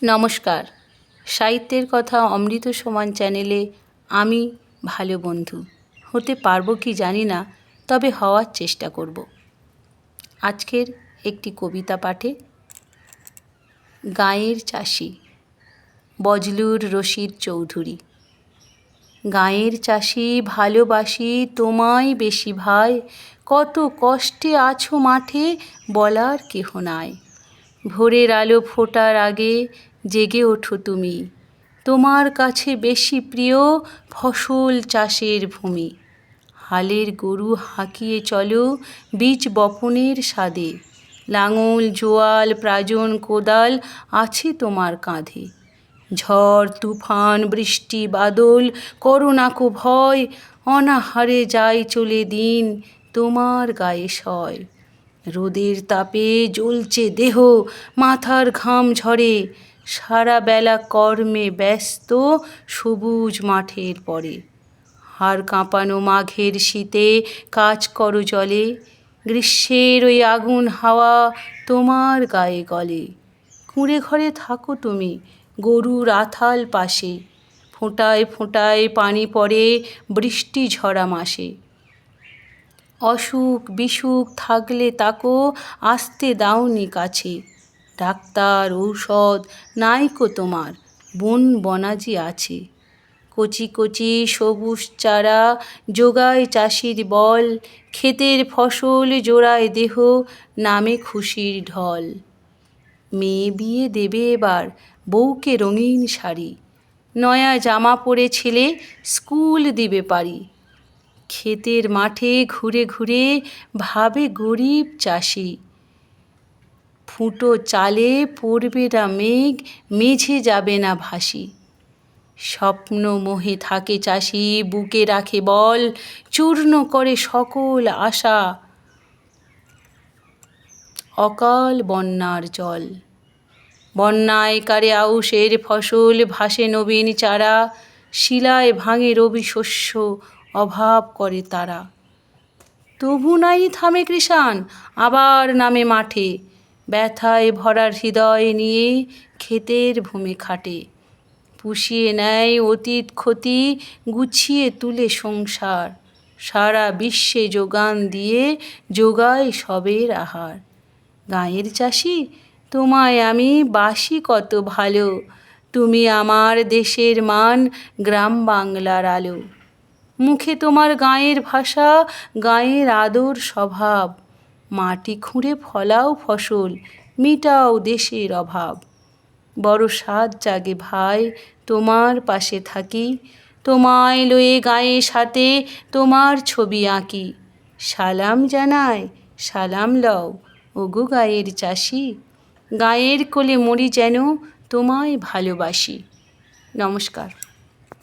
নমস্কার। সাহিত্যের কথা অমৃত সমান চ্যানেলে আমি ভালো বন্ধু হতে পারবো কি জানি না, তবে হওয়ার চেষ্টা করব। আজকের একটি কবিতা পাঠে। গাঁয়ের চাষি, বজলুর রশিদ চৌধুরী। গাঁয়ের চাষি ভালোবাসি তোমায় বেশি ভাই, কত কষ্টে আছো মাঠে বলার কেহ নাই। ভোরের আলো ফোটার আগে জেগে ওঠো তুমি, তোমার কাছে বেশি প্রিয় ফসল চাষের ভূমি। হালের গরু হাঁকিয়ে চলো বীজ বপনের স্বাদে, লাঙল জোয়াল প্রাজন কোদাল আছে তোমার কাঁধে। ঝড় তুফান বৃষ্টি বাদল করো না কো ভয়, অনাহারে যায় চলে দিন তোমার গায়ে সয়। রোদের তাপে জ্বলছে দেহ, মাথার ঘাম ঝরে, সারা বেলা কর্মে ব্যস্ত সবুজ মাঠের পরে। হাড় কাঁপানো মাঘের শীতে কাজ করো জলে, গ্রীষ্মের ওই আগুন হাওয়া তোমার গায়ে গলে। কুঁড়ে ঘরে থাকো তুমি গরুর আথাল পাশে, ফোঁটায় ফোঁটায় পানি পড়ে বৃষ্টি ঝরা মাসে। অসুখ বিসুখ থাকলে তাকো আসতে দাওনি কাছে, ডাক্তার ঔষধ নাইকো তোমার বন বনাজি আছে। কচি কচি সবুজ চারা যোগায় চাষির বল, ক্ষেতের ফসল জোড়ায় দেহ নামে খুশির ঢল। মেয়ে বিয়ে দেবে এবার বউকে রঙিন শাড়ি, নয়া জামা পরে ছেলে স্কুল দিবে পারি। ক্ষেতের মাঠে ঘুরে ঘুরে ভাবে গরিব চাষি, ফুটো চালে পড়বে না মেঘ মেঝে যাবে না ভাসি। স্বপ্ন মোহে থাকে চাষি বুকে রাখে বল, চূর্ণ করে সকল আশা অকাল বন্যার জল। বন্যায় কারে আউশের ফসল ভাসে নবীন চারা, শিলায় ভাঙে রবি শস্য অভাব করে তারা। তবু নাই থামে কৃষাণ আবার নামে মাঠে, ব্যথায় ভরা হৃদয় নিয়ে ক্ষেতের ভূমি খাটে। পুষিয়ে নেয় অতীত ক্ষতি গুছিয়ে তুলে সংসার, সারা বিশ্বে যোগান দিয়ে যোগায় সবের আহার। গাঁয়ের চাষি তোমায় আমি বাসি কত ভালো, তুমি আমার দেশের মান গ্রাম বাংলার আলো। মুখে তোমার গাঁয়ের ভাষা গাঁয়ের আদর স্বভাব, মাটি খুঁড়ে ফলাও ফসল মিটাও দেশের অভাব। বড় সাধ জাগে ভাই তোমার পাশে থাকি, তোমায় লয়ে গায়ে সাথে তোমার ছবি আঁকি। সালাম জানাই সালাম লও ওগো গাঁয়ের চাষি, গাঁয়ের কোলে মরি যেন তোমায় ভালোবাসি। নমস্কার।